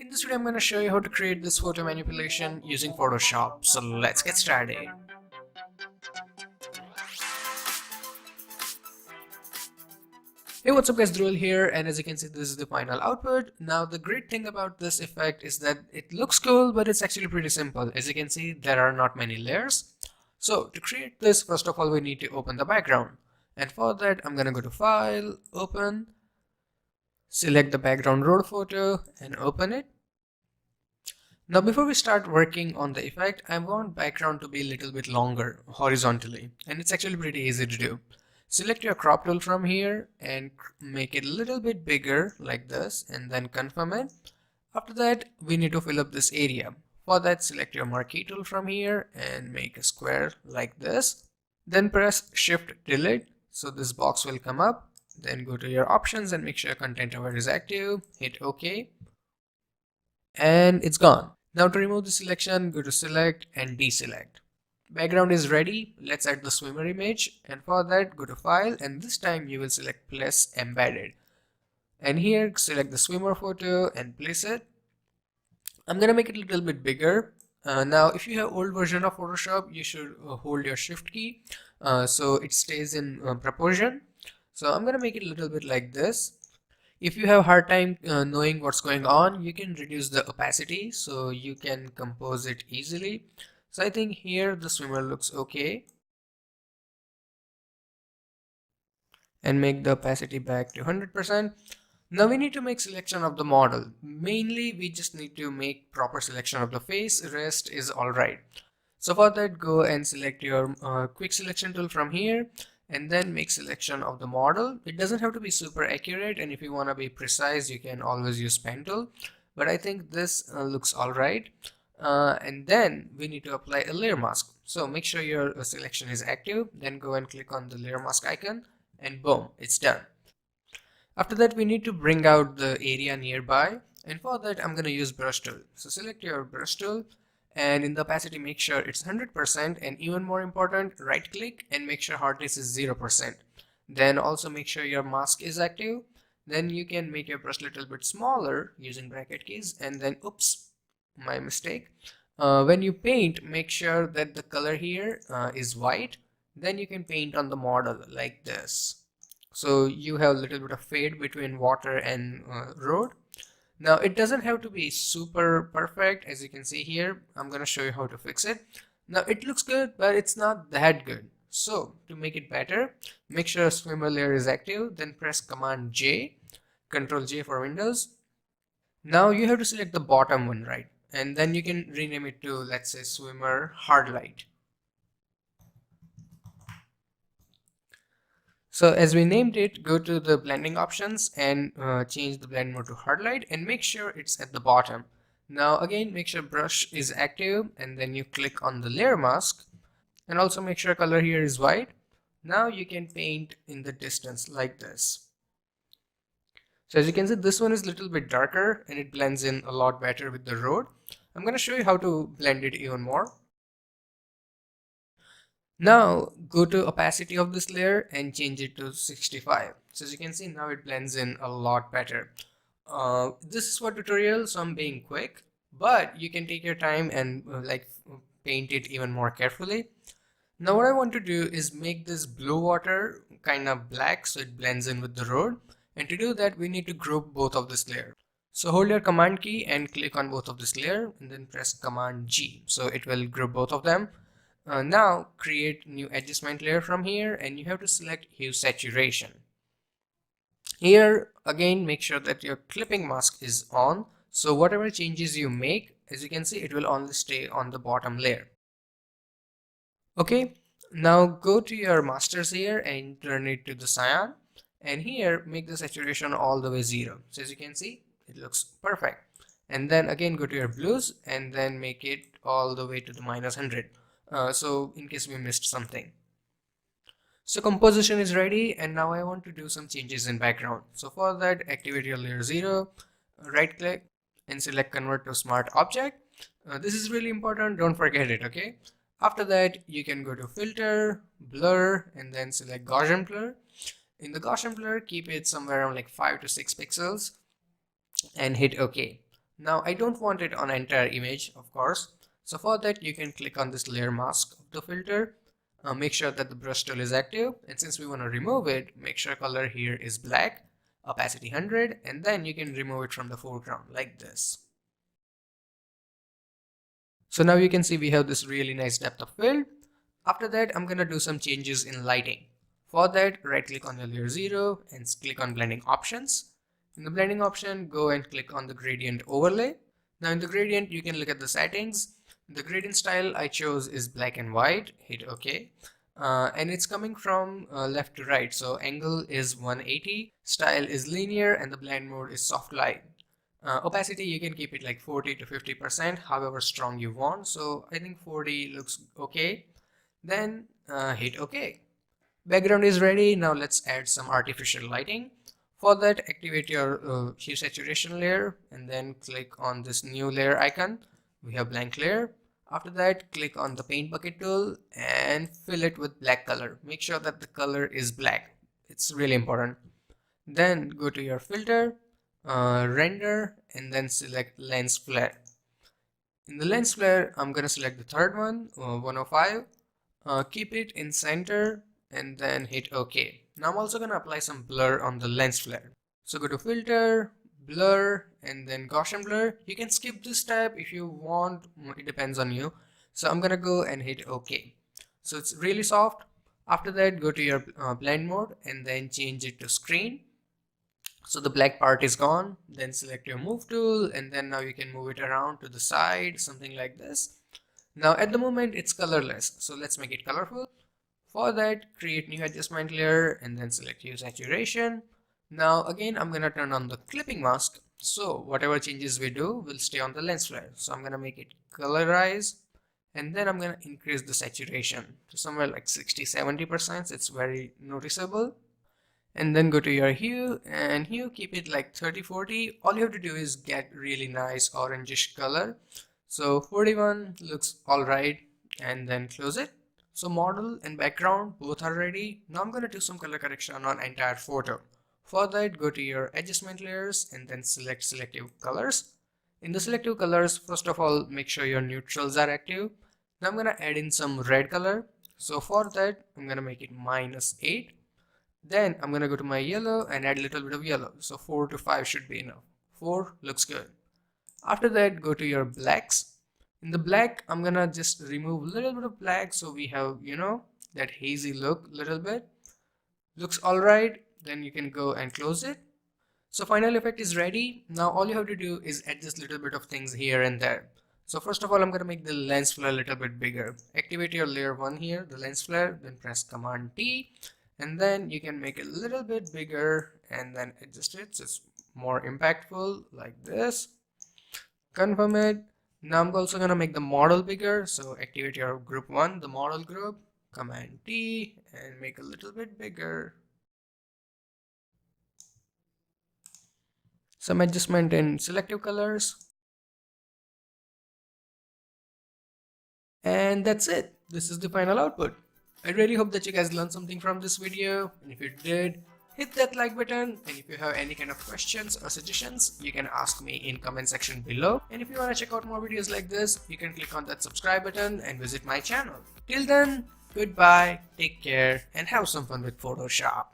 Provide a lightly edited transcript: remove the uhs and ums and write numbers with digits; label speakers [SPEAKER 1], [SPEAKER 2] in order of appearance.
[SPEAKER 1] In this video, I'm going to show you how to create this photo manipulation using Photoshop. So let's get started. Hey, what's up guys, Dhruval here, and as you can see, this is the final output. Now the great thing about this effect is that it looks cool, but it's actually pretty simple. As you can see, there are not many layers. So to create this, first of all, we need to open the background. And for that, I'm going to go to File, Open, select the background road photo and open it. Now before we start working on the effect, I want background to be a little bit longer horizontally, and it's actually pretty easy to do. Select your crop tool from here and make it a little bit bigger like this and then confirm it. After that, we need to fill up this area. For that, select your marquee tool from here and make a square like this. Then press Shift Delete so this box will come up. Then go to your options and make sure content aware is active. Hit OK. And it's gone. Now to remove the selection, go to select and deselect. Background is ready. Let's add the swimmer image, and for that go to file, and this time you will select place embedded, and here select the swimmer photo and place it. I'm gonna make it a little bit bigger. Now if you have old version of Photoshop, you should hold your shift key so it stays in proportion. So I'm gonna make it a little bit like this. If you have hard time knowing what's going on, you can reduce the opacity so you can compose it easily. So I think here the swimmer looks okay. And make the opacity back to 100%. Now we need to make selection of the model. Mainly we just need to make proper selection of the face, rest is alright. So for that, go and select your quick selection tool from here, and then make selection of the model. It doesn't have to be super accurate, and if you want to be precise, you can always use pen tool, but I think this looks alright. And then we need to apply a layer mask. So make sure your selection is active, then go and click on the layer mask icon, and boom, it's done. After that, we need to bring out the area nearby, and for that I'm going to use brush tool. So select your brush tool, and in the opacity make sure it's 100%, and even more important, right click and make sure hardness is 0%. Then also make sure your mask is active. Then you can make your brush a little bit smaller using bracket keys, and then oops, my mistake. When you paint, make sure that the color here is white. Then you can paint on the model like this, so you have a little bit of fade between water and road. Now it doesn't have to be super perfect, as you can see here. I'm gonna show you how to fix it. Now it looks good, but it's not that good. So to make it better, make sure swimmer layer is active, then press Command J, Control J for Windows. Now you have to select the bottom one, right? And then you can rename it to, let's say, swimmer hard light. So as we named it, go to the blending options and change the blend mode to hard light, and make sure it's at the bottom. Now again, make sure brush is active, and then you click on the layer mask, and also make sure color here is white. Now you can paint in the distance like this. So as you can see, this one is a little bit darker and it blends in a lot better with the road. I'm going to show you how to blend it even more. Now go to opacity of this layer and change it to 65. So as you can see, now it blends in a lot better. This is for tutorial, so I'm being quick, but you can take your time and paint it even more carefully. Now what I want to do is make this blue water kind of black so it blends in with the road. And to do that, we need to group both of this layer. So hold your command key and click on both of this layer, and then press Command G. So it will group both of them. Now create new adjustment layer from here, and you have to select hue saturation. Here again, make sure that your clipping mask is on. So whatever changes you make, as you can see, it will only stay on the bottom layer. Okay, now go to your masters here and turn it to the cyan. And here make the saturation all the way 0. So as you can see, it looks perfect. And then again go to your blues and then make it all the way to the -100. So in case we missed something. So composition is ready, and now I want to do some changes in background. So for that, activate your layer 0, right click and select convert to smart object. This is really important, don't forget it, okay? After that, you can go to filter, blur, and then select Gaussian blur. In the Gaussian blur, keep it somewhere around like 5 to 6 pixels and hit OK. Now I don't want it on an entire image, of course. So for that you can click on this layer mask of the filter. Make sure that the brush tool is active, and since we want to remove it, make sure color here is black, opacity 100, and then you can remove it from the foreground like this. So now you can see we have this really nice depth of field. After that, I'm gonna do some changes in lighting. For that, right click on the layer 0 and click on blending options. In the blending option, go and click on the gradient overlay. Now in the gradient, you can look at the settings. The gradient style I chose is black and white. Hit OK. And it's coming from left to right. So angle is 180, style is linear, and the blend mode is soft light. Opacity, you can keep it like 40 to 50%, however strong you want. So I think 40 looks okay. Then hit OK. Background is ready. Now let's add some artificial lighting. For that, activate your hue saturation layer and then click on this new layer icon. We have blank layer. After that, click on the paint bucket tool and fill it with black color. Make sure that the color is black. It's really important. Then go to your filter, render, and then select lens flare. In the lens flare, I'm gonna select the third one, 105. Keep it in center and then hit OK. Now I'm also gonna apply some blur on the lens flare. So go to filter, blur, and then Gaussian blur. You can skip this step if you want, it depends on you. So I'm gonna go and hit OK. So it's really soft. After that, go to your blend mode and then change it to screen. So the black part is gone. Then select your move tool, and then now you can move it around to the side, something like this. Now at the moment it's colorless, so let's make it colorful. For that, create new adjustment layer and then select hue saturation. Now again, I'm gonna turn on the clipping mask, so whatever changes we do will stay on the lens flare. So I'm gonna make it colorize, and then I'm gonna increase the saturation to somewhere like 60-70%. It's very noticeable. And then go to your hue, and hue keep it like 30-40. All you have to do is get really nice orangish color. So 41 looks alright, and then close it. So model and background both are ready. Now I'm going to do some color correction on entire photo. For that, go to your adjustment layers and then select selective colors. In the selective colors, first of all, make sure your neutrals are active. Now I'm going to add in some red color. So for that, I'm going to make it -8. Then I'm going to go to my yellow and add a little bit of yellow. So 4 to 5 should be enough. 4 looks good. After that, go to your blacks. In the black, I'm gonna just remove a little bit of black so we have, that hazy look a little bit. Looks alright. Then you can go and close it. So final effect is ready. Now all you have to do is adjust a little bit of things here and there. So first of all, I'm gonna make the lens flare a little bit bigger. Activate your layer 1 here, the lens flare, then press Command T, and then you can make it a little bit bigger and then adjust it so it's more impactful like this. Confirm it. Now I'm also gonna make the model bigger, so activate your group 1, the model group, Command T, and make a little bit bigger. Some adjustment in selective colors. And that's it. This is the final output. I really hope that you guys learned something from this video, and if you did, hit that like button, and if you have any kind of questions or suggestions, you can ask me in comment section below. And if you want to check out more videos like this, you can click on that subscribe button and visit my channel. Till then, goodbye, take care, and have some fun with Photoshop.